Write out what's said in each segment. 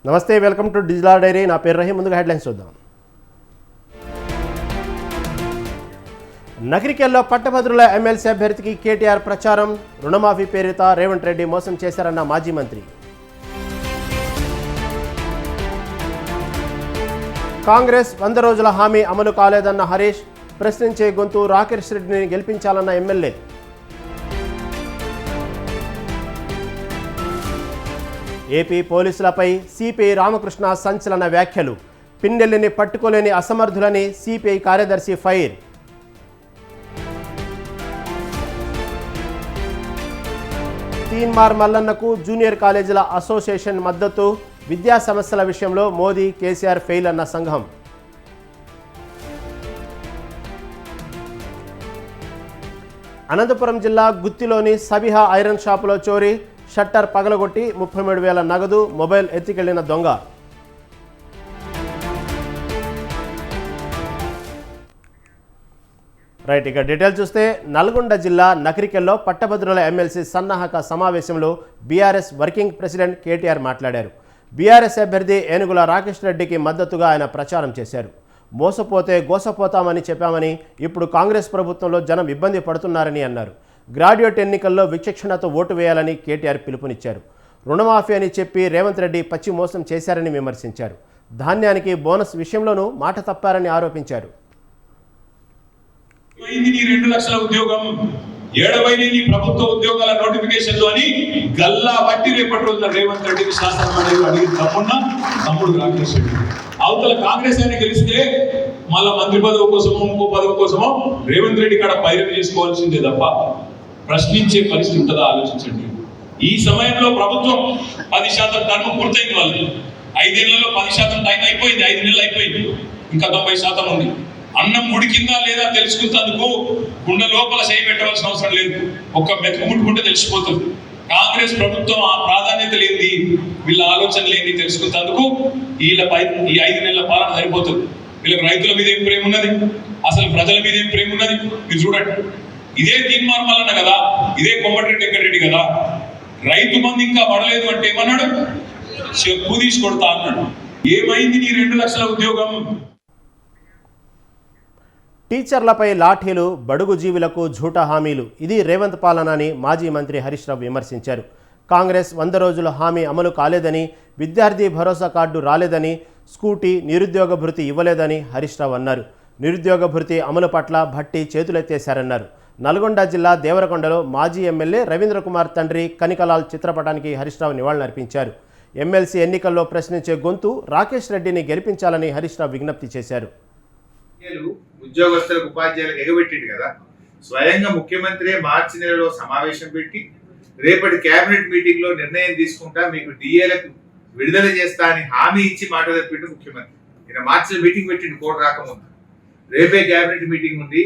నమస్తే, welcome to digital diary. నా పేరు రహీం. ముందుగా హెడ్లైన్స్ చూద్దాం. నగరికల్లో పట్టభద్రుల ఎమ్మెల్సీ అభ్యర్థికి కేటీఆర్ ప్రచారం. రుణమాఫీ పేరిట రేవంత్ రెడ్డి మోసం చేశారన్న మాజీ మంత్రి. కాంగ్రెస్ 100 రోజుల హామీ అమలు కాలేదన్న హరీష్. ప్రశ్నించే గొంతు రాకేష్ రెడ్డిని గెలిపించాలన్న ఎమ్మెల్యే. ఏపీ పోలీసులపై సిపిఐ రామకృష్ణ సంచలన వ్యాఖ్యలు. పిన్నెల్లిని పట్టుకోలేని అసమర్థులని సిపిఐ కార్యదర్శి ఫైర్. తీన్మార్ మల్లన్నకు జూనియర్ కాలేజీల అసోసియేషన్ మద్దతు. విద్యా సమస్యల విషయంలో మోదీ కేసీఆర్ ఫెయిల్ అన్న సంఘం. అనంతపురం జిల్లా గుత్తిలోని సబిహా ఐరన్ షాపులో చోరీ. షట్టర్ పగలగొట్టి 33,000 నగదు, మొబైల్ ఎత్తికెళ్లిన దొంగ. రైట్, ఇక డీటెయిల్ చూస్తే నల్గొండ జిల్లా నకరికల్లో పట్టభద్రుల ఎమ్మెల్సీ సన్నాహక సమావేశంలో బీఆర్ఎస్ వర్కింగ్ ప్రెసిడెంట్ కేటీఆర్ మాట్లాడారు. బీఆర్ఎస్ అభ్యర్థి ఏనుగుల రాకేష్ రెడ్డికి మద్దతుగా ఆయన ప్రచారం చేశారు. మోసపోతే గోసపోతామని చెప్పామని, ఇప్పుడు కాంగ్రెస్ ప్రభుత్వంలో జనం ఇబ్బంది పడుతున్నారని అన్నారు. గ్రాడ్యుయేట్ ఎన్నికల్లో విచక్షణతో ఓటు వేయాలని కేటీఆర్ పిలుపునిచ్చారు. రుణమాఫీ అని చెప్పి రేవంత్ రెడ్డి పచ్చి మోసం చేశారని విమర్శించారు. ధాన్యానికి బోనస్ విషయంలోనూ మాట తప్పారని ఆరోపించారు. 2 లక్షల ఉద్యోగం, 7 ప్రభుత్వ ఉద్యోగాల నోటిఫికేషన్లు అని గల్లా బట్టి రేపటి రోజున రేవంత్ రెడ్డికి శాసనమండలి అడిగి తమ్ముడు రాకేష్ రెడ్డి. అవతల కాంగ్రెస్ అయినా గెలిస్తే మళ్ళా మంత్రి పదవి కోసమో ఇంకో పదవి కోసమో రేవంత్ రెడ్డి కాడ పైరవి చేసుకోవాల్సిందే తప్ప ప్రశ్నించే పరిస్థితి ఉంటుందా ఆలోచించండి. ఈ సమయంలో ప్రభుత్వం 10% టర్మ్ పూర్తయింది. వాళ్ళు 5 ఏళ్లలో 10% టైం అయిపోయింది. 5 నెలలు అయిపోయింది, ఇంకా 90% ఉంది. అన్నం ఉడికిందా లేదా తెలుసుకున్నందుకు గుండె లోపల చేయి పెట్టవలసిన అవసరం లేదు. ఒక్క మెతుకు ముట్టుకుంటే తెలిసిపోతుంది. కాంగ్రెస్ ప్రభుత్వం ఆ ప్రాధాన్యత లేనిది, వీళ్ళ ఆలోచన లేని తెలుసుకున్నందుకు ఈ 5 నెలల పాలన సరిపోతుంది. వీళ్ళకి రైతుల మీద ఏం ప్రేమ ఉన్నది, అసలు ప్రజల మీద ఏం ప్రేమ ఉన్నది మీరు చూడండి. ఇదే తీన్మార్ మల్లన్న కదా, ఇదే కోమటిరెడ్డి వెంకటరెడ్డి కదా. రైతు మంది ఇంకా పడలేదు అంటే ఏమన్నాడు, చెప్పు తీసుకొడతా అన్నాడు. ఏమైంది నీ 2 లక్షల ఉద్యోగం? టీచర్లపై లాఠీలు, బడుగు జీవులకు ఝూటా హామీలు, ఇది రేవంత్ పాలన అని మాజీ మంత్రి హరీష్ రావు విమర్శించారు. కాంగ్రెస్ 100 రోజుల హామీ అమలు కాలేదని, విద్యార్థి భరోసా కార్డు రాలేదని, స్కూటీ, నిరుద్యోగ భృతి ఇవ్వలేదని హరీష్ రావు అన్నారు. నిరుద్యోగ భృతి అమలు పట్ల భట్టి చేతులెత్తేశారన్నారు. నల్గొండ జిల్లా దేవరకొండలో మాజీ ఎమ్మెల్యే రవీంద్ర కుమార్ తండ్రి కనికలాల్ చిత్రపటానికి హరీష్ రావు నివాళులర్పించారు. ఎమ్మెల్సీ ఎన్నికల్లో ప్రశ్నించే గొంతు రాకేష్ రెడ్డిని గెలిపించాలని హరీష్ రావు విజ్ఞప్తి చేశారు. ఉద్యోగస్తులకు ఉపాధ్యాయులకు ఎగబెట్టిండు కదా, స్వయంగా ముఖ్యమంత్రి మార్చి నెలలో సమావేశం పెట్టి రేపటి కేబినెట్ మీటింగ్ లో నిర్ణయం తీసుకుంటా మీకు డిఏలకు విడుదల చేస్తా అని హామీ ఇచ్చి మాట తప్పిండు ముఖ్యమంత్రి. ఈయన మార్చిలో మీటింగ్ పెట్టిండు, కోర్టు రాకముందు. రేపే కేబినెట్ మీటింగ్ ఉంది,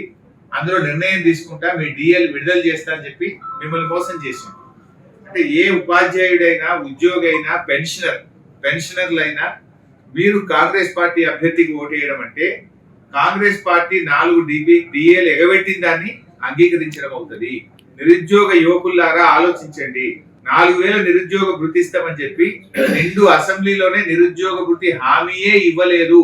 అందులో నిర్ణయం తీసుకుంటా మీ డిఏలు విడుదల చేస్తా అని చెప్పి మిమ్మల్ని మోసం చేసిండు. అంటే ఏ ఉపాధ్యాయుడైనా, ఉద్యోగి అయినా, పెన్షనర్లైనా మీరు కాంగ్రెస్ పార్టీ అభ్యర్థికి ఓటేయడం అంటే కాంగ్రెస్ పార్టీ 4 డిఏలు ఎగబెట్టిన దాన్ని అంగీకరించడం అవుతుంది. నిరుద్యోగ యువకుల్లారా ఆలోచించండి. 4,000 నిరుద్యోగ భృతి ఇస్తామని చెప్పి 2 అసెంబ్లీలోనే నిరుద్యోగ భృతి హామీయే ఇవ్వలేదు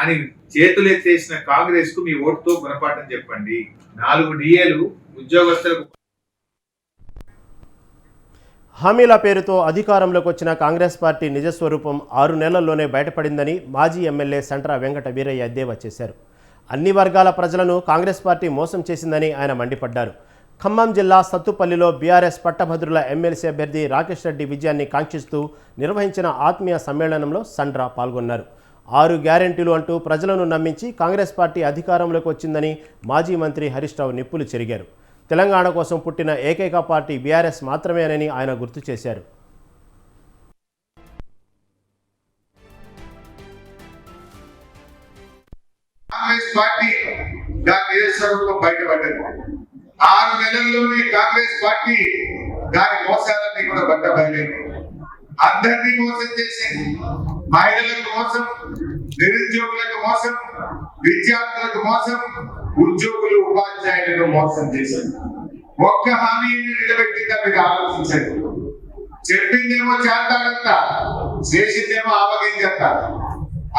అని చేతులెత్తేసిన కాంగ్రెస్ కు మీ ఓటుతో గుణపాఠం చెప్పండి. 4 డిఏలు ఉద్యోగస్తులకు. హామీల పేరుతో అధికారంలోకి వచ్చిన కాంగ్రెస్ పార్టీ నిజస్వరూపం 6 నెలల్లోనే బయటపడిందని మాజీ ఎమ్మెల్యే సంట్ర వెంకట వీరయ్య ఎద్దేవా చేశారు. అన్ని వర్గాల ప్రజలను కాంగ్రెస్ పార్టీ మోసం చేసిందని ఆయన మండిపడ్డారు. ఖమ్మం జిల్లా సత్తుపల్లిలో బీఆర్ఎస్ పట్టభద్రుల ఎమ్మెల్సీ అభ్యర్థి రాకేష్ రెడ్డి విజయాన్ని కాంక్షిస్తూ నిర్వహించిన ఆత్మీయ సమ్మేళనంలో సండ్ర పాల్గొన్నారు. 6 గ్యారెంటీలు అంటూ ప్రజలను నమ్మించి కాంగ్రెస్ పార్టీ అధికారంలోకి వచ్చిందని మాజీ మంత్రి హరీష్ రావు నిప్పులు చెరిగారు. తెలంగాణ కోసం పుట్టిన ఏకైక పార్టీ బీఆర్ఎస్ మాత్రమేనని ఆయన గుర్తు చేశారు. కాంగ్రెస్ పార్టీ దాని నిజస్వరూపం బయటపడ్డది. 6 నెలల్లోనే కాంగ్రెస్ పార్టీ దాని మోసాలన్నీ కూడా బయటపడలేదు. అందరినీ మోసం చేసింది. మహిళలకు మోసం, నిరుద్యోగులకు మోసం, విద్యార్థులకు మోసం, ఉద్యోగులు ఉపాధ్యాయులను మోసం చేసింది. ఒక్క హామీని నిలబెట్టిందా మీరు ఆలోచించండి. చెప్పిందేమో చేస్తాడంతా, చేసిందేమో ఆవగించేత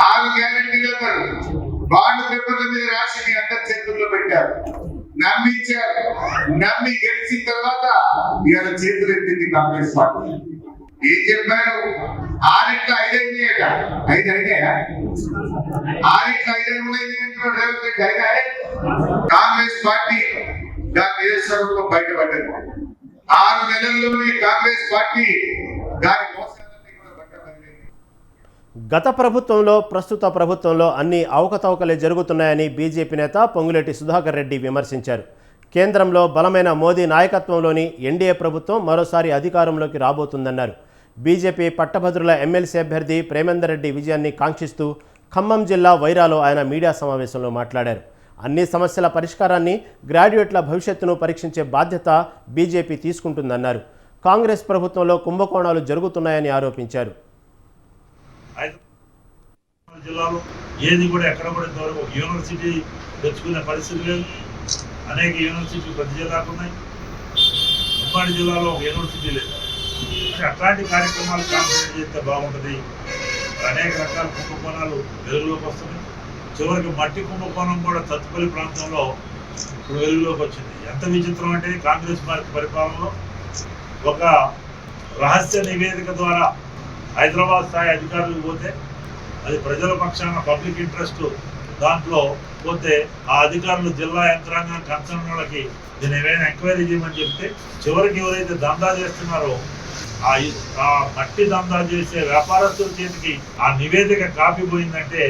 6 గ్యారెంటీలు అన్నారు. బాండ్ పేపర్ల మీద రాసి మీ అందరి చేతుల్లో పెట్టారు, నమ్మించారు. నమ్మి గెలిచిన తర్వాత ఇవాళ చేతులు ఎత్తింది కాంగ్రెస్ పార్టీ. ఏం చెప్పారు? 6 అయినాయట. 5 అయినాయా? 6 అయినాయి. కాంగ్రెస్ పార్టీ దాని నిజస్వరూపం బయటపడ్డది. 6 నెలల్లోనే కాంగ్రెస్ పార్టీ దాని మోసాలన్నీ కూడా బయటపడింది. గత ప్రభుత్వంలో ప్రస్తుత ప్రభుత్వంలో అన్ని అవకతవకలే జరుగుతున్నాయని బీజేపీ నేత పొంగులేటి సుధాకర్ రెడ్డి విమర్శించారు. కేంద్రంలో బలమైన మోదీ నాయకత్వంలోని ఎన్డీఏ ప్రభుత్వం మరోసారి అధికారంలోకి రాబోతుందన్నారు. బీజేపీ పట్టభద్రుల ఎమ్మెల్సీ అభ్యర్థి ప్రేమేందర్ రెడ్డి విజయాన్ని కాంక్షిస్తూ ఖమ్మం జిల్లా వైరాలో ఆయన మీడియా సమావేశంలో మాట్లాడారు. అన్ని సమస్యల పరిష్కారాన్ని, గ్రాడ్యుయేట్ల భవిష్యత్తును పరీక్షించే బాధ్యత బీజేపీ తీసుకుంటుందన్నారు. కాంగ్రెస్ ప్రభుత్వంలో కుంభకోణాలు జరుగుతున్నాయని ఆరోపించారు. జిల్లాలో ఏది కూడా ఎక్కడ కూడా ఇంతవరకు యూనివర్సిటీ తెచ్చుకునే పరిస్థితి లేదు. అనేక యూనివర్సిటీలు ప్రతి జిల్లాకు ఉన్నాయి. ఉమ్మడి జిల్లాలో ఒక యూనివర్సిటీ లేదు. అట్లాంటి కార్యక్రమాలు కాన్సన్ట్రేట్ చేస్తే బాగుంటుంది. అనేక రకాల కుంభకోణాలు వెలుగులోకి వస్తున్నాయి. చివరికి మట్టి కుంభకోణం కూడా తత్తుపల్లి ప్రాంతంలో ఇప్పుడు వెలుగులోకి వచ్చింది. ఎంత విచిత్రం అంటే కాంగ్రెస్ పార్టీ పరిపాలనలో ఒక రహస్య నివేదిక ద్వారా హైదరాబాద్ స్థాయి అధికారులకు పోతే అది ప్రజల పక్షాన పబ్లిక్ ఇంట్రెస్ట్ దాంట్లో పోతే ఆ అధికారులు జిల్లా యంత్రాంగం కన్సర్న్ వాళ్ళకి దీన్ని ఏమైనా ఎంక్వైరీ చేయమని చెప్తే చివరికి ఎవరైతే దందా చేస్తున్నారో ఆ మట్టి దందా చేసే వ్యాపారస్తుల చేతికి ఆ నివేదిక కాపీ పోయిందంటే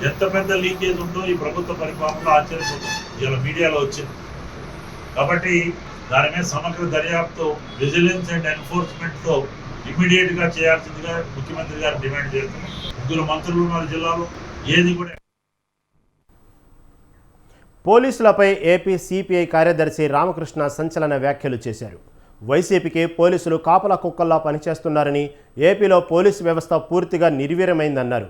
ఎంత పెద్ద లీకేజ్ ఉందో ఈ ప్రభుత్వ పరిపాలనలో ఆశ్చర్యపోతుంది. ఇలా మీడియాలో వచ్చింది. కాబట్టి దాని మీద సమగ్ర దర్యాప్తు, విజిలెన్స్ అండ్ ఎన్ఫోర్స్మెంట్తో ఇమ్మీడియట్గా చేయాల్సిందిగా ముఖ్యమంత్రి గారు డిమాండ్ చేస్తున్నారు. 3 మంత్రులు ఉన్నారు జిల్లాలో. ఏది కూడా పోలీసులపై ఏపీ సిపిఐ కార్యదర్శి రామకృష్ణ సంచలన వ్యాఖ్యలు చేశారు. వైసీపీకి పోలీసులు కాపలా కుక్కల్లా పనిచేస్తున్నారని, ఏపీలో పోలీసు వ్యవస్థ పూర్తిగా నిర్వీర్యమైందన్నారు.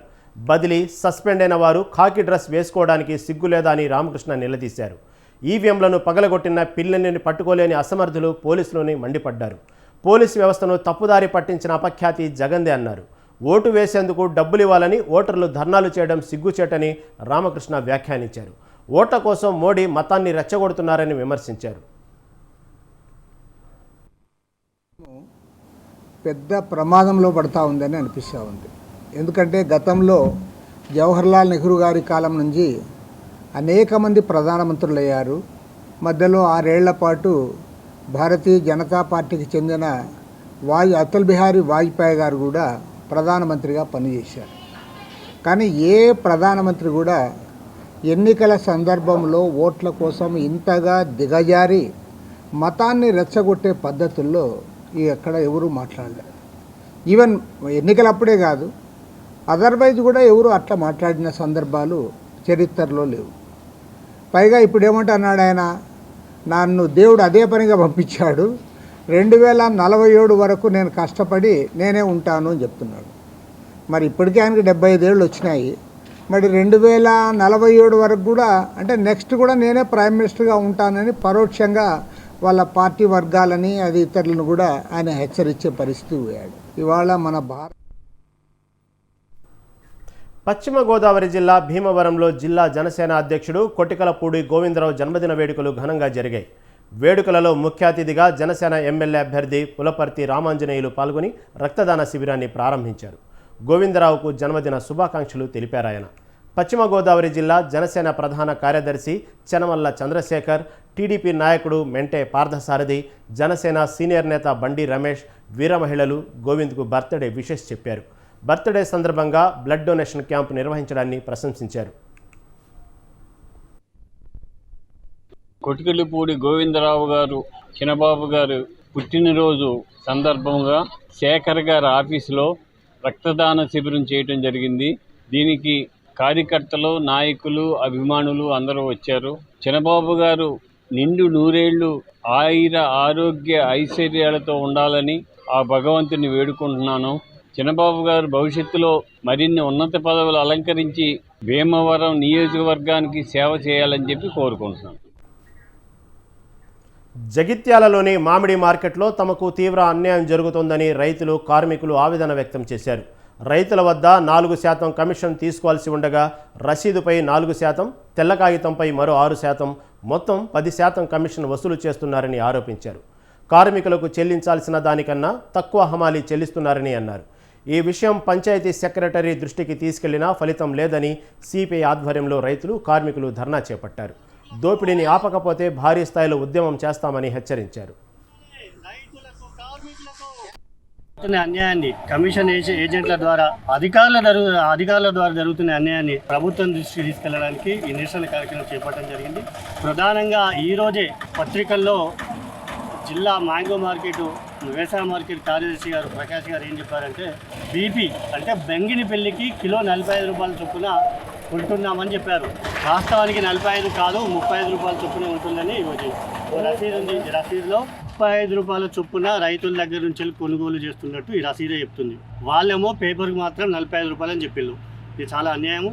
బదిలీ, సస్పెండ్ అయిన వారు ఖాకీ డ్రెస్ వేసుకోవడానికి సిగ్గులేదా అని రామకృష్ణ నిలదీశారు. ఈవీఎంలను పగలగొట్టిన పిల్లల్ని పట్టుకోలేని అసమర్థులు పోలీసులని మండిపడ్డారు. పోలీసు వ్యవస్థను తప్పుదారి పట్టించిన అపఖ్యాతి జగందే అన్నారు. ఓటు వేసేందుకు డబ్బులు ఇవ్వాలని ఓటర్లు ధర్నాలు చేయడం సిగ్గుచేటని రామకృష్ణ వ్యాఖ్యానించారు. ఓట్ల కోసం మోడీ మతాన్ని రెచ్చగొడుతున్నారని విమర్శించారు. పెద్ద ప్రమాదంలో పడతా ఉందని అనిపిస్తూ ఉంది. ఎందుకంటే గతంలో జవహర్లాల్ నెహ్రూ గారి కాలం నుంచి అనేక మంది ప్రధానమంత్రులు అయ్యారు. మధ్యలో 6 ఏళ్ల పాటు భారతీయ జనతా పార్టీకి చెందిన అటల్ బిహారీ వాజ్పేయి గారు కూడా ప్రధానమంత్రిగా పనిచేశారు. కానీ ఏ ప్రధానమంత్రి కూడా ఎన్నికల సందర్భంలో ఓట్ల కోసం ఇంతగా దిగజారి మతాన్ని రెచ్చగొట్టే పద్ధతుల్లో ఎక్కడ ఎవరు మాట్లాడలేదు. ఈవెన్ ఎన్నికలప్పుడే కాదు, అదర్వైజ్ కూడా ఎవరు అట్లా మాట్లాడిన సందర్భాలు చరిత్రలో లేవు. పైగా ఇప్పుడు ఏమంటున్నాడు ఆయన, నన్ను దేవుడు అదే పనిగా పంపించాడు, 2047 వరకు నేను కష్టపడి నేనే ఉంటాను అని చెప్తున్నాడు. మరి ఇప్పటికే ఆయనకి 75 ఏళ్ళు వచ్చినాయి. మరి 2047 వరకు కూడా అంటే నెక్స్ట్ కూడా నేనే ప్రైమ్ మినిస్టర్గా ఉంటానని పరోక్షంగా వాళ్ళ పార్టీ వర్గాలని అది ఇతరులను కూడా ఆయన హెచ్చరించే పరిస్థితి పోయాడు. ఇవాళ మన పశ్చిమ గోదావరి జిల్లా భీమవరంలో జిల్లా జనసేన అధ్యక్షుడు కొటికలపూడి గోవిందరావు జన్మదిన వేడుకలు ఘనంగా జరిగాయి. వేడుకలలో ముఖ్య అతిథిగా జనసేన ఎమ్మెల్యే అభ్యర్థి పులపర్తి రామాంజనేయులు పాల్గొని రక్తదాన శిబిరాన్ని ప్రారంభించారు. గోవిందరావుకు జన్మదిన శుభాకాంక్షలు తెలిపారాయన. పశ్చిమ గోదావరి జిల్లా జనసేన ప్రధాన కార్యదర్శి చెనమల్ల చంద్రశేఖర్, టీడీపీ నాయకుడు మెంటే పార్థసారథి, జనసేన సీనియర్ నేత బండి రమేష్, వీర మహిళలు గోవింద్కు బర్త్డే విషెస్ చెప్పారు. బర్త్డే సందర్భంగా బ్లడ్ డొనేషన్ క్యాంపు నిర్వహించడాన్ని ప్రశంసించారు. కొటికలపూడి గోవిందరావు గారు చిన్నబాబు గారు పుట్టినరోజు సందర్భంగా శేఖర్ గారి ఆఫీసులో రక్తదాన శిబిరం చేయడం జరిగింది. దీనికి కార్యకర్తలు, నాయకులు, అభిమానులు అందరూ వచ్చారు. చిన్నబాబు గారు నిండు 100 ఏళ్ళు ఆయుర ఆరోగ్య ఐశ్వర్యాలతో ఉండాలని ఆ భగవంతుని వేడుకుంటున్నాను. చిన్నబాబు గారు భవిష్యత్తులో మరిన్ని ఉన్నత పదవులు అలంకరించి భీమవరం నియోజకవర్గానికి సేవ చేయాలని చెప్పి కోరుకుంటున్నాను. జగిత్యాలలోని మామిడి మార్కెట్లో తమకు తీవ్ర అన్యాయం జరుగుతోందని రైతులు, కార్మికులు ఆవేదన వ్యక్తం చేశారు. రైతుల వద్ద 4% కమిషన్ తీసుకోవాల్సి ఉండగా రసీదుపై 4%, తెల్ల కాగితంపై మరో 6%, మొత్తం 10% కమిషన్ వసూలు చేస్తున్నారని ఆరోపించారు. కార్మికులకు చెల్లించాల్సిన దానికన్నా తక్కువ హమాలీ చెల్లిస్తున్నారని అన్నారు. ఈ విషయం పంచాయతీ సెక్రటరీ దృష్టికి తీసుకెళ్లినా ఫలితం లేదని సిపిఐ ఆధ్వర్యంలో రైతులు, కార్మికులు ధర్నా చేపట్టారు. దోపిడీని ఆపకపోతే భారీ స్థాయిలో ఉద్యమం చేస్తామని హెచ్చరించారు. అన్యాయాన్ని కమిషన్ ఏజెంట్ల ద్వారా అధికారుల ద్వారా జరుగుతున్న అన్యాయాన్ని ప్రభుత్వం దృష్టికి తీసుకెళ్లడానికి ఈ నిరసన కార్యక్రమం చేపట్టడం జరిగింది. ప్రధానంగా ఈరోజే పత్రికల్లో జిల్లా మ్యాంగో మార్కెట్ వ్యవసాయ మార్కెట్ కార్యదర్శి గారు ప్రకాష్ గారు ఏం చెప్పారంటే బీపీ అంటే బెంగిని పెళ్లికి కిలో 45 రూపాయల చొప్పున ఉంటున్నామని చెప్పారు. వాస్తవానికి 45 కాదు 35 రూపాయల చొప్పున ఉంటుందని రసీదు ఉంది. రసీదులో 35 రూపాయల చొప్పున రైతుల దగ్గర నుంచి కొనుగోలు చేస్తున్నట్టు ఈ రసీదే చెప్తుంది. వాళ్ళేమో పేపర్కి మాత్రం 45 రూపాయలు అని చెప్పిళ్ళు. ఇది చాలా అన్యాయము.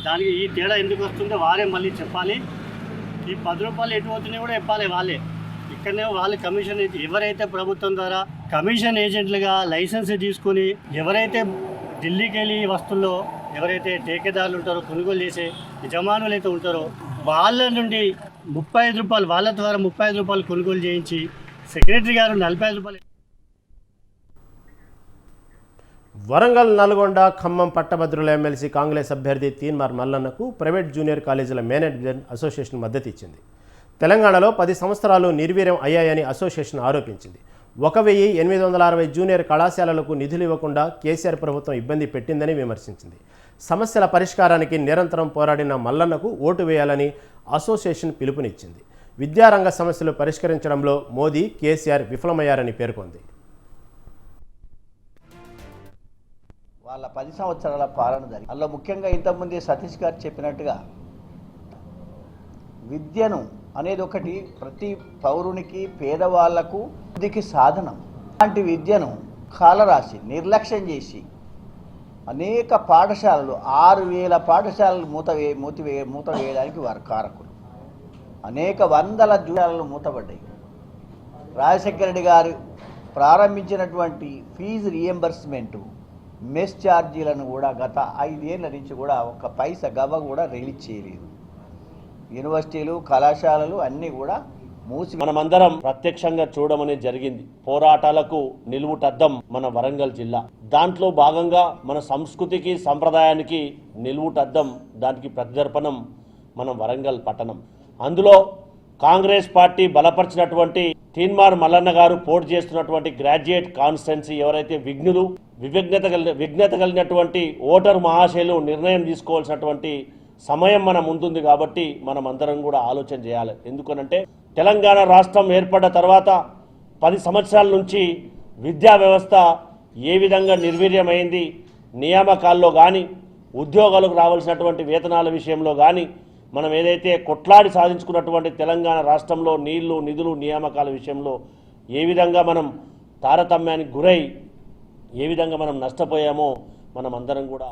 దానికి ఈ తేడా ఎందుకు వస్తుందో వారే మళ్ళీ చెప్పాలి. ఈ 10 రూపాయలు ఎటు పోతున్నాయి కూడా చెప్పాలి వాళ్ళే. ఇక్కడనే వాళ్ళు కమిషన్ ఎవరైతే ప్రభుత్వం ద్వారా కమిషన్ ఏజెంట్లుగా లైసెన్స్ తీసుకొని ఎవరైతే ఢిల్లీకి వెళ్ళి వస్తువుల్లో ఎవరైతే ठेकेదారులు ఉంటారో కొనుగోలు చేసే యజమానులు అయితే ఉంటారో వాళ్ళ నుండి 35 రూపాయలు వాళ్ళ ద్వారా 35 రూపాయలు కొనుగోలు చేయించి సెక్రటరీ గారు 45 రూపాయలు. వరంగల్, నల్గొండ, ఖమ్మం పట్టభద్రుల ఎమ్మెల్సీ కాంగ్రెస్ అభ్యర్థి తీన్మార్ మల్లన్నకు ప్రైవేట్ జూనియర్ కాలేజీల మేనేజ్మెంట్ అసోసియేషన్ మద్దతు ఇచ్చింది. తెలంగాణలో 10 సంవత్సరాలు నిర్వీర్యం అయ్యాయని అసోసియేషన్ ఆరోపించింది. 1860 జూనియర్ కళాశాలలకు నిధులు ఇవ్వకుండా కేసీఆర్ ప్రభుత్వం ఇబ్బంది పెట్టిందని విమర్శించింది. సమస్యల పరిష్కారానికి నిరంతరం పోరాడిన మల్లన్నకు ఓటు వేయాలని అసోసియేషన్ పిలుపునిచ్చింది. విద్యారంగ సమస్యలు పరిష్కరించడంలో మోదీ, కేసీఆర్ విఫలమయ్యారని పేర్కొంది. వాళ్ళ 10 సంవత్సరాల పాలన జరిగింది. అందులో ముఖ్యంగా ఇంతకుముందే సతీష్ గారు చెప్పినట్టుగా విద్యను అనేది ఒకటి ప్రతి పౌరునికి, పేదవాళ్లకు బుద్ధికి సాధనం. అలాంటి విద్యను కాలరాసి నిర్లక్ష్యం చేసి అనేక పాఠశాలలు 6000 పాఠశాలలు మూత వేయడానికి వారు కారకులు. అనేక వందల జూనియర్లు మూతపడ్డాయి. రాజశేఖర రెడ్డి గారు ప్రారంభించినటువంటి ఫీజు రియంబర్స్మెంటు, మెస్ ఛార్జీలను కూడా గత 5 ఏళ్ల నుంచి కూడా ఒక్క పైసా గవ్వ కూడా రిలీజ్ చేయలేదు. యూనివర్సిటీలు, కళాశాలలు అన్నీ కూడా మూసి మనమందరం ప్రత్యక్షంగా చూడమని జరిగింది. పోరాటాలకు నిలువుటద్దం మన వరంగల్ జిల్లా. దాంట్లో భాగంగా మన సంస్కృతికి, సంప్రదాయానికి నిలువుటద్దం, దానికి ప్రతిదర్పణం మన వరంగల్ పట్టణం. అందులో కాంగ్రెస్ పార్టీ బలపరిచినటువంటి తీన్మార్ మల్లన్న గారు పోటీ చేస్తున్నటువంటి గ్రాడ్యుయేట్ కాన్స్టిట్యున్సీ ఎవరైతే విఘ్నత కలిగినటువంటి ఓటరు మహాశయులు నిర్ణయం తీసుకోవాల్సినటువంటి సమయం మన ముందుంది. కాబట్టి మనం అందరం కూడా ఆలోచన చేయాలి. ఎందుకనంటే తెలంగాణ రాష్ట్రం ఏర్పడ్డ తర్వాత 10 సంవత్సరాల నుంచి విద్యా వ్యవస్థ ఏ విధంగా నిర్వీర్యమైంది, నియామకాల్లో కానీ, ఉద్యోగాలకు రావాల్సినటువంటి వేతనాల విషయంలో కానీ, మనం ఏదైతే కొట్లాడి సాధించుకున్నటువంటి తెలంగాణ రాష్ట్రంలో నీళ్లు, నిధులు, నియామకాల విషయంలో ఏ విధంగా మనం తారతమ్యానికి గురై ఏ విధంగా మనం నష్టపోయామో మనం అందరం కూడా.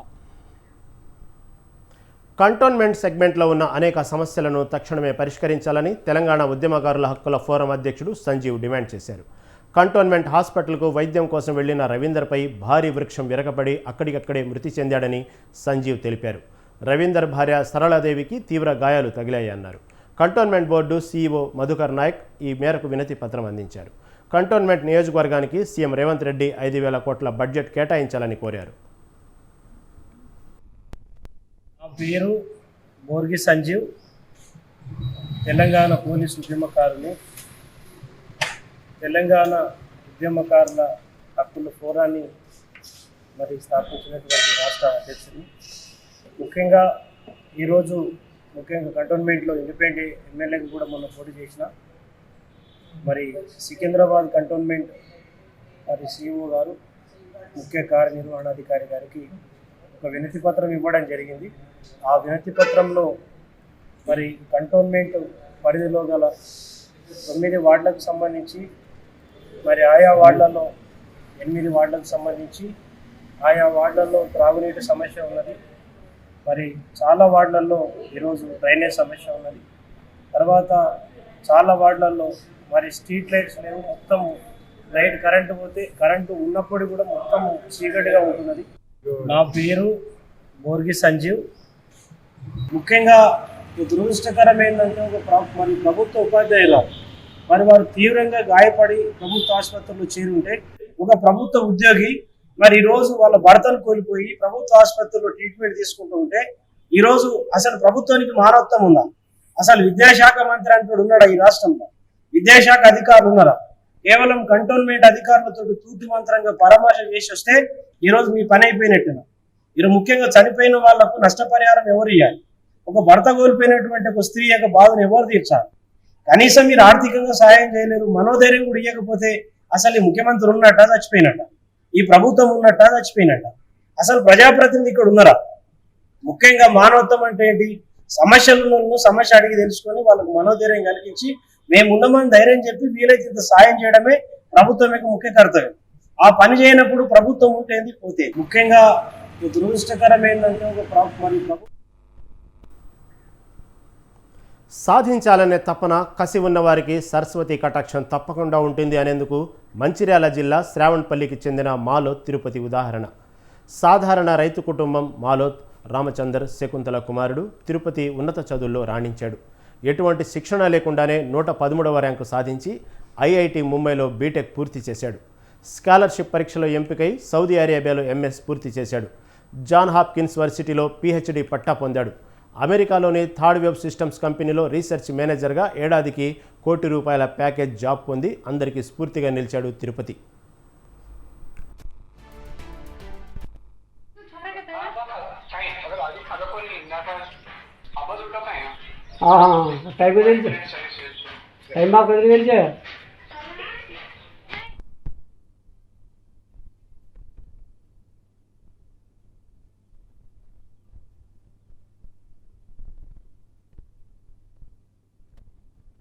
కంటోన్మెంట్ సెగ్మెంట్లో ఉన్న అనేక సమస్యలను తక్షణమే పరిష్కరించాలని తెలంగాణ ఉద్యమకారుల హక్కుల ఫోరం అధ్యక్షుడు సంజీవ్ డిమాండ్ చేశారు. కంటోన్మెంట్ హాస్పిటల్కు వైద్యం కోసం వెళ్లిన రవీందర్పై భారీ వృక్షం విరగపడి అక్కడికక్కడే మృతి చెందాడని సంజీవ్ తెలిపారు. రవీందర్ భార్య సరళాదేవికి తీవ్ర గాయాలు తగిలాయన్నారు. Cantonment board CEO Madhukar Nayak ఈ మేరకు వినతి పత్రం అందించారు. కంటోన్మెంట్ నియోజకవర్గానికి సీఎం రేవంత్ రెడ్డి 5,000 కోట్ల బడ్జెట్ కేటాయించాలని కోరారు. పేరు బోర్గి సంజీవ్, తెలంగాణ పోలీసు ఉద్యమకారుని, తెలంగాణ ఉద్యమకారుల హక్కుల ఫోరాన్ని స్థాపించినటువంటి రాష్ట్ర అధ్యక్షుడు. ముఖ్యంగా ఈరోజు కంటోన్మెంట్లో ఇండిపెండెంట్ ఎమ్మెల్యేకి కూడా మొన్న పోటీ చేసిన సికింద్రాబాద్ కంటోన్మెంట్ సిఇఓ గారు, ముఖ్య కార్యనిర్వహణాధికారి గారికి ఒక వినతి పత్రం ఇవ్వడం జరిగింది. ఆ వినతి పత్రంలో కంటోన్మెంట్ పరిధిలో గల 9 వార్డులకు సంబంధించి ఆయా వార్డులలో 8 వార్డులకు సంబంధించి ఆయా వార్డులలో త్రాగునీటి సమస్య ఉన్నది. చాలా వార్డులలో ఈరోజు డ్రైనేజ్ సమస్య ఉన్నది. తర్వాత చాలా వార్డులలో స్ట్రీట్ లైట్స్ లేవు. మొత్తం లైట్ కరెంటు పోతే కరెంటు ఉన్నప్పుడు కూడా మొత్తం చీకటిగా ఉంటున్నది. నా పేరు మోర్గి సంజీవ్. ముఖ్యంగా దురదృష్టకరం ఏంటంటే మరి ప్రభుత్వ ఉపాధ్యాయులు మరి వారు తీవ్రంగా గాయపడి ప్రభుత్వ ఆసుపత్రిలో చేరుంటే ఒక ప్రభుత్వ ఉద్యోగి మరి ఈరోజు వాళ్ళ భర్తను కోల్పోయి ప్రభుత్వ ఆసుపత్రిలో ట్రీట్మెంట్ తీసుకుంటూ ఉంటే ఈరోజు అసలు ప్రభుత్వానికి మానవత్వం ఉందా? అసలు విద్యాశాఖ మంత్రి అంటూ ఉన్నాడా ఈ రాష్ట్రంలో? విద్యాశాఖ అధికారులు ఉన్నారా? కేవలం కంటోన్మెంట్ అధికారులతో తూటి మంత్రంగా పరామర్శ చేసి వస్తే ఈరోజు మీ పని అయిపోయినట్టుగా. ఈరోజు ముఖ్యంగా చనిపోయిన వాళ్లకు నష్టపరిహారం ఎవరు ఇవ్వాలి? ఒక భర్త కోల్పోయినటువంటి ఒక స్త్రీ యొక్క బాధను ఎవరు తీర్చాలి? కనీసం మీరు ఆర్థికంగా సహాయం చేయలేరు, మనోధైర్యం కూడా ఇవ్వకపోతే అసలు ఈ ముఖ్యమంత్రి ఉన్నట్ట చచ్చిపోయినట్ట, ఈ ప్రభుత్వం ఉన్నట్ట చచ్చిపోయినట్ట, అసలు ప్రజాప్రతినిధి ఇక్కడ ఉన్నారా? ముఖ్యంగా మానవత్వం అంటే ఏంటి? సమస్యలను సమస్య అడిగి తెలుసుకొని వాళ్ళకు మనోధైర్యం కలిగించి మేము ఉన్నామని ధైర్యం చెప్పి వీలైతే ఇంత సాయం చేయడమే ప్రభుత్వం యొక్క ముఖ్య కర్తవ్యం. ఆ పని చేయనప్పుడు ప్రభుత్వం ఉంటేంది పోతే. ముఖ్యంగా దురదృష్టకరం ఏంటంటే మరి సాధించాలనే తపన కసి ఉన్నవారికి సరస్వతి కటాక్షం తప్పకుండా ఉంటుంది అనేందుకు మంచిర్యాల జిల్లా శ్రావణపల్లికి చెందిన మాలోత్ తిరుపతి ఉదాహరణ. సాధారణ రైతు కుటుంబం మాలోత్ రామచందర్ శకుంతల కుమారుడు తిరుపతి ఉన్నత చదువుల్లో రాణించాడు. ఎటువంటి శిక్షణ లేకుండానే 113వ ర్యాంకు సాధించి ఐఐటి ముంబైలో బీటెక్ పూర్తి చేశాడు. స్కాలర్షిప్ పరీక్షలో ఎంపికై సౌదీ అరేబియాలో ఎంఎస్ పూర్తి చేశాడు. జాన్ హాప్కిన్స్ వర్సిటీలో పిహెచ్డి పట్టా పొందాడు. అమెరికాలోని థర్డ్ వెబ్ సిస్టమ్స్ కంపెనీలో రీసెర్చ్ మేనేజర్గా ఏడాదికి ₹1 కోటి ప్యాకేజ్ జాబ్ పొంది అందరికీ స్ఫూర్తిగా నిలిచాడు తిరుపతి.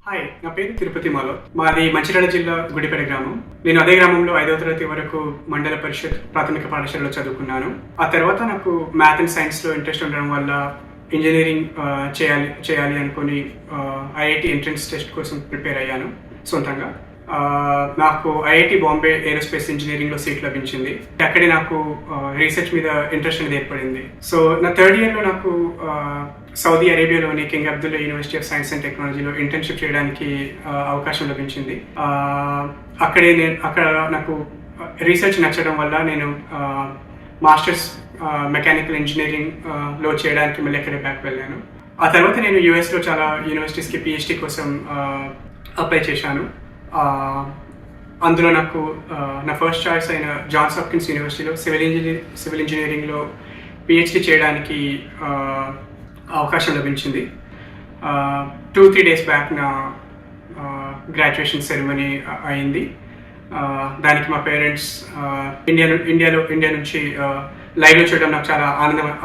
హాయ్, నా పేరు తిరుపతి మాలోత్. మాది మంచిర్యాల జిల్లా గుడిపేట గ్రామం. నేను అదే గ్రామంలో 5వ తరగతి వరకు మండల పరిషత్ ప్రాథమిక పాఠశాలలో చదువుకున్నాను. ఆ తర్వాత నాకు మ్యాథ్ అండ్ సైన్స్లో ఇంట్రెస్ట్ ఉండడం వల్ల ఇంజనీరింగ్ చేయాలి అనుకుని ఐఐటి ఎంట్రన్స్ టెస్ట్ కోసం ప్రిపేర్ అయ్యాను సొంతంగా. నాకు ఐఐటి బాంబే ఏరోస్పేస్ ఇంజనీరింగ్లో సీట్ లభించింది. అక్కడే నాకు రీసెర్చ్ మీద ఇంట్రెస్ట్ అనేది ఏర్పడింది. సో నా 3rd ఇయర్లో నాకు సౌదీ అరేబియాలోని King Abdullah University of Science and టెక్నాలజీలో ఇంటర్న్షిప్ చేయడానికి అవకాశం లభించింది. అక్కడ నాకు రీసెర్చ్ నచ్చడం వల్ల నేను మాస్టర్స్ మెకానికల్ ఇంజనీరింగ్లో చేయడానికి మళ్ళీ అక్కడే బ్యాక్ వెళ్ళాను. ఆ తర్వాత నేను యూఎస్లో చాలా యూనివర్సిటీస్కి పిహెచ్డి కోసం అప్లై చేశాను. అందులో నాకు నా ఫస్ట్ చాయిస్ అయిన జాన్స్ హాప్కిన్స్ యూనివర్సిటీలో సివిల్ ఇంజనీరింగ్లో పిహెచ్డి చేయడానికి అవకాశం లభించింది. 2-3 డేస్ బ్యాక్ నా గ్రాడ్యుయేషన్ సెరమనీ అయింది. దానికి మా పేరెంట్స్ ఇండియా నుంచి లైవ్లో చూడడం నాకు చాలా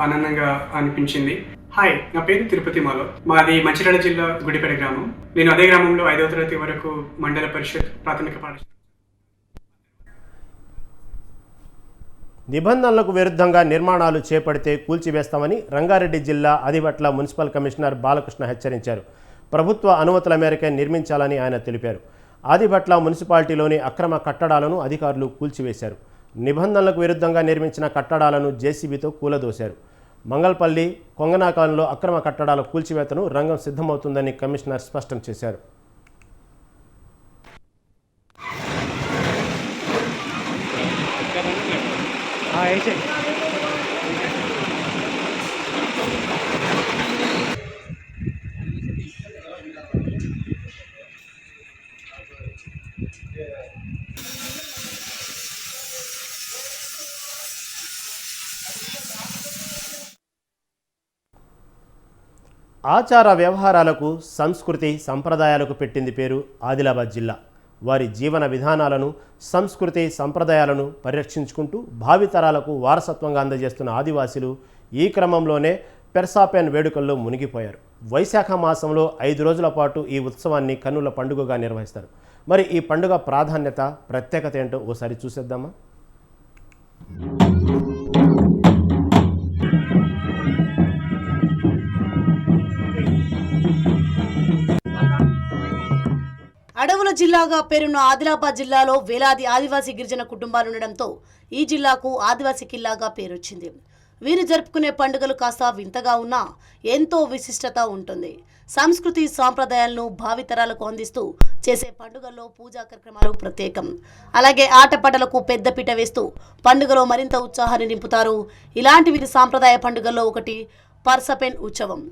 ఆనందంగా అనిపించింది. హాయ్, నా పేరు తిరుపతి మాలోత్. మాది మంచిర్యాల జిల్లా గుడిపేట గ్రామం. నేను అదే గ్రామంలో 5వ తరగతి వరకు మండల పరిషత్ ప్రాథమిక పాఠశాల. నిబంధనలకు విరుద్ధంగా నిర్మాణాలు చేపడితే కూల్చివేస్తామని రంగారెడ్డి జిల్లా ఆదిబట్ల మున్సిపల్ కమిషనర్ బాలకృష్ణ హెచ్చరించారు. ప్రభుత్వ అనుమతుల మేరకే నిర్మించాలని ఆయన తెలిపారు. ఆదిబట్ల మున్సిపాలిటీలోని అక్రమ కట్టడాలను అధికారులు కూల్చివేశారు. నిబంధనలకు విరుద్ధంగా నిర్మించిన కట్టడాలను జేసీబీతో కూలదోశారు. మంగళపల్లి కొంగనాకాలంలో అక్రమ కట్టడాల కూల్చివేతను రంగం సిద్ధమవుతుందని కమిషనర్ స్పష్టం చేశారు. ఆచార వ్యవహారాలకు సంస్కృతి సంప్రదాయాలకు పెట్టింది పేరు ఆదిలాబాద్ జిల్లా. వారి జీవన విధానాలను సంస్కృతి సంప్రదాయాలను పరిరక్షించుకుంటూ భావితరాలకు వారసత్వంగా అందజేస్తున్న ఆదివాసీలు ఈ క్రమంలోనే పెర్సాపెన్ వేడుకల్లో మునిగిపోయారు. వైశాఖ మాసంలో 5 రోజుల పాటు ఈ ఉత్సవాన్ని కన్నుల పండుగగా నిర్వహిస్తారు. మరి ఈ పండుగ ప్రాధాన్యత ప్రత్యేకత ఏంటో ఓసారి చూసేద్దామా? అడవుల జిల్లా జిల్లాగా పేరున్న ఆదిలాబాద్ జిల్లాలో వేలాది ఆదివాసీ గిరిజన కుటుంబాలు ఉండడంతో ఈ జిల్లాకు ఆదివాసీ కిల్లాగా పేరొచ్చింది. వీరు జరుపుకునే పండుగలు కాస్త వింతగా ఉన్నా ఎంతో విశిష్టత ఉంటుంది. సంస్కృతి సాంప్రదాయాలను భావితరాలకు అందిస్తూ చేసే పండుగల్లో పూజా కార్యక్రమాలు ప్రత్యేకం. అలాగే ఆటపాటలకు పెద్దపీట వేస్తూ పండుగలో మరింత ఉత్సాహాన్ని నింపుతారు. ఇలాంటి వీరి సాంప్రదాయ పండుగల్లో ఒకటి పర్సపెన్ ఉత్సవం.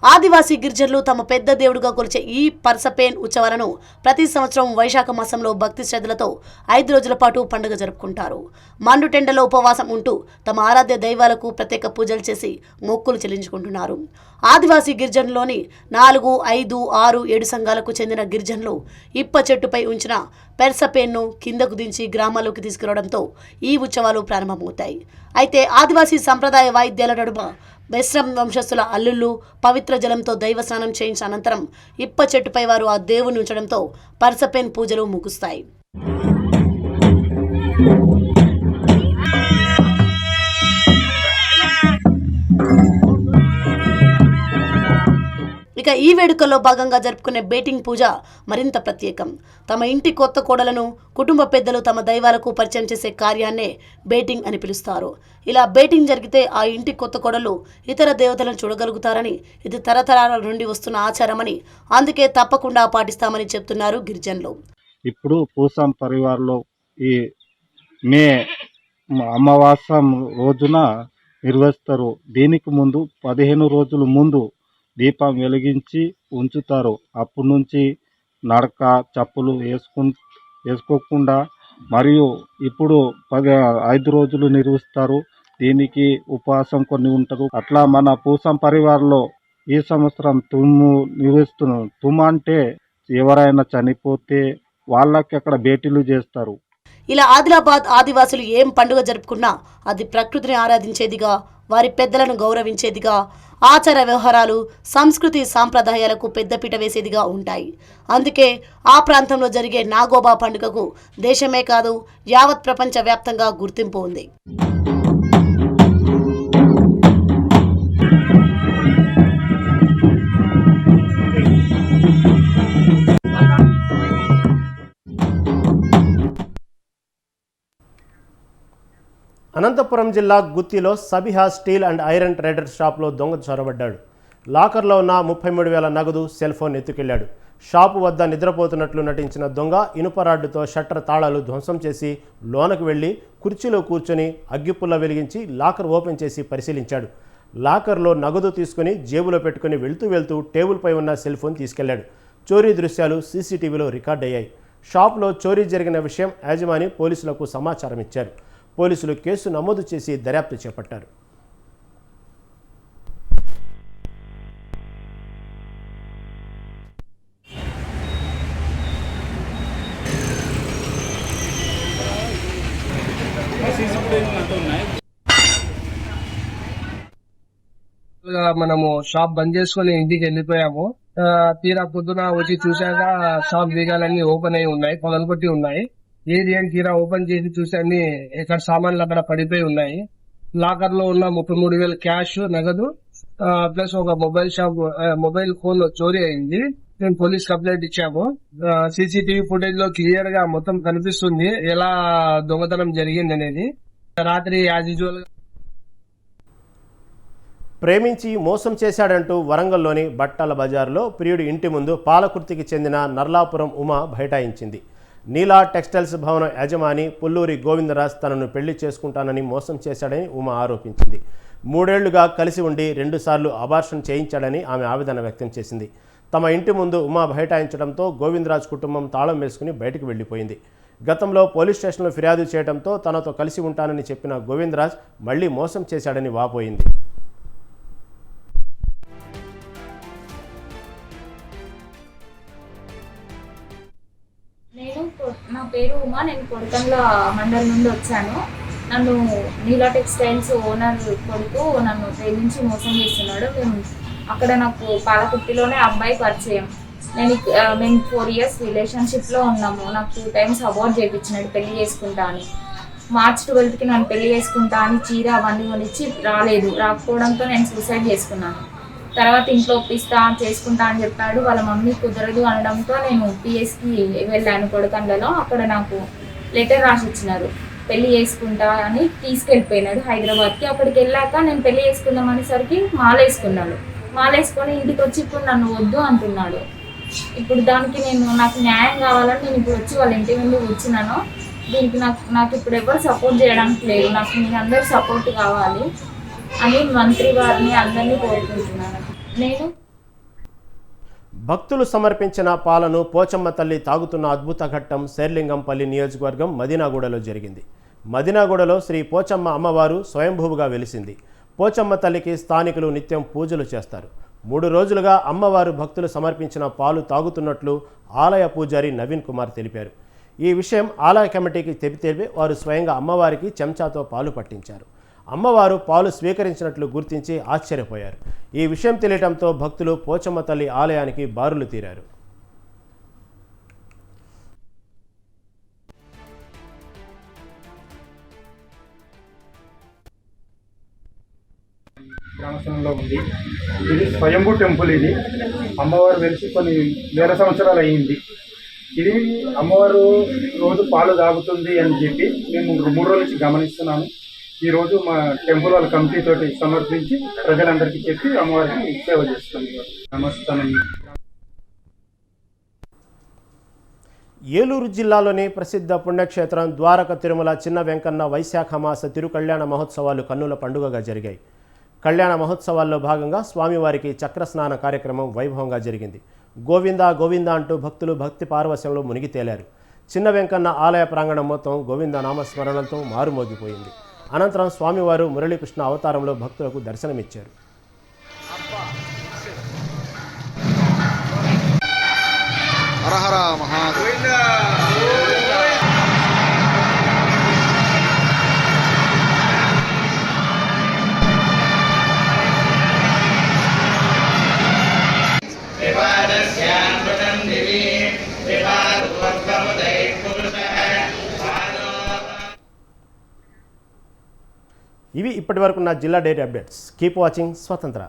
ఆదివాసీ గిరిజనులు తమ పెద్ద దేవుడుగా కొలిచే ఈ పర్సపెన్ ఉత్సవాలను ప్రతి సంవత్సరం వైశాఖ మాసంలో భక్తి శ్రద్ధలతో 5 రోజుల పాటు పండుగ జరుపుకుంటారు. మండుటెండలో ఉపవాసం ఉంటూ తమ ఆరాధ్య దైవాలకు ప్రత్యేక పూజలు చేసి మొక్కులు చెల్లించుకుంటున్నారు. ఆదివాసీ గిరిజనులోని 4, 5, 6, 7 సంఘాలకు చెందిన గిరిజనులు ఇప్ప చెట్టుపై ఉంచిన పెర్సపెన్ను కిందకు దించి గ్రామాల్లోకి తీసుకురావడంతో ఈ ఉత్సవాలు ప్రారంభమవుతాయి. అయితే ఆదివాసీ సంప్రదాయ వాయిద్యాల నడుమ బెస్రం వంశస్థుల అల్లుళ్ళు పవిత్ర జలంతో దైవ స్నానం చేయించిన అనంతరం ఇప్ప చెట్టుపై వారు ఆ దేవుని ఉంచడంతో పర్సపెన్ పూజలు ముగుస్తాయి. ఇక ఈ వేడుకల్లో భాగంగా జరుపుకునే బేటింగ్ పూజ మరింత ప్రత్యేకం. తమ ఇంటి కొత్త కోడలను కుటుంబ పెద్దలు తమ దైవాలకు పరిచయం చేసే కార్యాన్నే బేటింగ్ అని పిలుస్తారు. ఇలా బేటింగ్ జరిగితే ఆ ఇంటి కొత్త కోడలు ఇతర దేవతలను చూడగలుగుతారని, ఇది తరతరాల నుండి వస్తున్న ఆచారమని, అందుకే తప్పకుండా పాటిస్తామని చెప్తున్నారు గిరిజనులు. ఇప్పుడు పూసం పరివార్లో ఈ మే అమావాస్య రోజున నిర్వహిస్తారు. దీనికి ముందు 15 రోజుల ముందు దీపం వెలిగించి ఉంచుతారు. అప్పటి నుంచి నడక చెప్పులు వేసుకోకుండా మరియు ఇప్పుడు 5 రోజులు నిర్వహిస్తారు. దీనికి ఉపవాసం కొన్ని ఉంటారు. అట్లా మన పూసం పరివారంలో ఈ సంవత్సరం తుమ్ము నిర్వహిస్తున్నారు. తుమ్ము అంటే ఎవరైనా చనిపోతే వాళ్ళకి అక్కడ భేటీలు చేస్తారు. ఇలా ఆదిలాబాద్ ఆదివాసులు ఏం పండుగ జరుపుకున్నా అది ప్రకృతిని ఆరాధించేదిగా, వారి పెద్దలను గౌరవించేదిగా, ఆచార వ్యవహారాలు సంస్కృతి సాంప్రదాయాలకు పెద్దపీట వేసేదిగా ఉంటాయి. అందుకే ఆ ప్రాంతంలో జరిగే నాగోబా పండుగకు దేశమే కాదు యావత్ ప్రపంచ వ్యాప్తంగా గుర్తింపు ఉంది. అనంతపురం జిల్లా గుత్తిలో Sabiha steel and iron traders షాప్లో దొంగ చొరబడ్డాడు. లాకర్లో ఉన్న 33,000 నగదు సెల్ ఫోన్ ఎత్తుకెళ్లాడు. షాపు వద్ద నిద్రపోతున్నట్లు నటించిన దొంగ ఇనుప రాడ్డుతో షట్టర్ తాళాలు ధ్వంసం చేసి లోనకు వెళ్లి కుర్చీలో కూర్చొని అగ్గిపుల్ల వెలిగించి లాకర్ ఓపెన్ చేసి పరిశీలించాడు. లాకర్లో నగదు తీసుకుని జేబులో పెట్టుకుని వెళ్తూ టేబుల్పై ఉన్న సెల్ ఫోన్ తీసుకెళ్లాడు. చోరీ దృశ్యాలు సీసీటీవీలో రికార్డయ్యాయి. షాప్లో చోరీ జరిగిన విషయం యాజమాని పోలీసులకు సమాచారం ఇచ్చారు. పోలీసులు కేసు నమోదు చేసి దర్యాప్తు చేపట్టారు. మనము షాప్ బంద్ చేసుకుని ఇంటికి వెళ్ళిపోయాము. తీరా పొద్దున వచ్చి చూశాక షాప్ దిగాలన్నీ ఓపెన్ అయి ఉన్నాయి, పగలగొట్టి ఉన్నాయి. ఏది అని తీరా ఓపెన్ చేసి చూసి అన్ని ఎక్కడ సామాన్లు అక్కడ పడిపోయి ఉన్నాయి. లాకర్ లో ఉన్న 33,000 క్యాష్ నగదు ప్లస్ ఒక మొబైల్ ఫోన్ చోరీ అయింది. మేము పోలీస్ కంప్లైంట్ ఇచ్చాము. సీసీటీవీ ఫుటేజ్ లో క్లియర్ గా మొత్తం కనిపిస్తుంది ఎలా దొంగతనం జరిగింది అనేది. రాత్రి యాజ్ యూజువల్ ప్రేమించి మోసం చేశాడంటూ వరంగల్లోని బట్టల బజార్లో ప్రియుడి ఇంటి ముందు పాలకుర్తికి చెందిన నర్లాపురం ఉమ బైఠాయించింది. నీలా టెక్స్టైల్స్ భవనం యజమాని పుల్లూరి గోవిందరాజ్ తనను పెళ్లి చేసుకుంటానని మోసం చేశాడని ఉమ ఆరోపించింది. 3 ఏళ్లుగా కలిసి ఉండి 2 సార్లు అబార్షన్ చేయించాడని ఆమె ఆవేదన వ్యక్తం చేసింది. తమ ఇంటి ముందు ఉమ బైఠాయించడంతో గోవిందరాజ్ కుటుంబం తాళం వేసుకుని బయటకు వెళ్లిపోయింది. గతంలో పోలీస్ స్టేషన్లో ఫిర్యాదు చేయడంతో తనతో కలిసి ఉంటానని చెప్పిన గోవిందరాజ్ మళ్లీ మోసం చేశాడని వాపోయింది. నా పేరు ఉమా, నేను కొడకండ్ల మండలం నుండి వచ్చాను. నన్ను నీలా టెక్స్టైల్స్ ఓనర్ కొడుకు నన్ను ప్రేమించి మోసం చేస్తున్నాడు. అక్కడ నాకు పాలకుర్తిలోనే అబ్బాయి పరిచయం. మేము 4 years రిలేషన్షిప్లో ఉన్నాము. నాకు 2 times అబార్ట్ చేయించినాడు పెళ్లి చేసుకుంటా అని. మార్చ్ 12కి నన్ను పెళ్లి చేసుకుంటా అని చీర అవన్నీ కొనిచ్చి రాకపోవడంతో నేను సూసైడ్ చేసుకున్నాను. తర్వాత ఇంట్లో ఒప్పిస్తా చేసుకుంటా అని చెప్పాడు. వాళ్ళ మమ్మీ కుదరదు అనడంతో నేను పిఎస్కి వెళ్ళాను కొడకండ్లలో. అక్కడ నాకు లెటర్ రాసి ఇచ్చినారు, పెళ్లి చేసుకుంటా అని తీసుకెళ్ళిపోయినాడు హైదరాబాద్కి. అక్కడికి వెళ్ళాక నేను పెళ్లి చేసుకుందాం అనేసరికి మాలేసుకున్నాడు. మాలేసుకొని ఇంటికి వచ్చి ఇప్పుడు నన్ను వద్దు అంటున్నాడు. ఇప్పుడు దానికి నాకు న్యాయం కావాలని నేను ఇప్పుడు వచ్చి వాళ్ళ ఇంటి ముందు కూర్చున్నాను. దీనికి నాకు ఇప్పుడు ఎవరు సపోర్ట్ చేయడానికి లేదు. నాకు మీ అందరూ సపోర్ట్ కావాలి అని మంత్రి వారిని అందరినీ కోరుకుంటున్నాను. నేను భక్తులు సమర్పించిన పాలను పోచమ్మ తల్లి తాగుతున్న అద్భుత ఘట్టం శేర్లింగంపల్లి నియోజకవర్గం మదినాగూడలో జరిగింది. మదినాగూడలో శ్రీ పోచమ్మ అమ్మవారు స్వయంభూగా వెలిసింది. పోచమ్మ తల్లికి స్థానికులు నిత్యం పూజలు చేస్తారు. 3 రోజులుగా అమ్మవారు భక్తులు సమర్పించిన పాలు తాగుతున్నట్లు ఆలయ పూజారి నవీన్ కుమార్ తెలిపారు. ఈ విషయం ఆలయ కమిటీకి తెలిపి వారు స్వయంగా అమ్మవారికి చెంచాతో పాలు పట్టించారు. అమ్మవారు పాలు స్వీకరించినట్లు గుర్తించి ఆశ్చర్యపోయారు. ఈ విషయం తెలియటంతో భక్తులు పోచమ్మ తల్లి ఆలయానికి బారులు తీరారు. గ్రామస్థలంలో ఉంది. ఇది స్వయంభూ టెంపుల్. ఇది అమ్మవారు వెలిసి కొన్ని వేల సంవత్సరాలు అయ్యింది. ఇది అమ్మవారు రోజు పాలు తాగుతుంది అని చెప్పి మేము 3 రోజుల నుంచి గమనిస్తున్నాము. ఈరోజు మా టెంపుల్ వాళ్ళ కమిటీ తోటి సమర్పించి ప్రజలందరికీ చెప్పి అమ్మవారికి సేవ చేస్తాం. నమస్కారం. ఏలూరు జిల్లాలోని ప్రసిద్ధ పుణ్యక్షేత్రం ద్వారక తిరుమల చిన్న వెంకన్న వైశాఖ మాస తిరుకళ్యాణ మహోత్సవాలు కన్నుల పండుగగా జరిగాయి. కళ్యాణ మహోత్సవాల్లో భాగంగా స్వామివారికి చక్రస్నాన కార్యక్రమం వైభవంగా జరిగింది. గోవింద గోవింద అంటూ భక్తులు భక్తి పారవశ్యంలో మునిగి తేలారు. చిన్న వెంకన్న ఆలయ ప్రాంగణం మొత్తం గోవింద నామస్మరణలతో మారుమోగిపోయింది. అనంతరం స్వామివారు మురళీకృష్ణ అవతారంలో భక్తులకు దర్శనమిచ్చారు. ఇవి ఇప్పటివరకు నా జిల్లా డైరీ అప్డేట్స్. కీప్ వాచింగ్ స్వతంత్ర.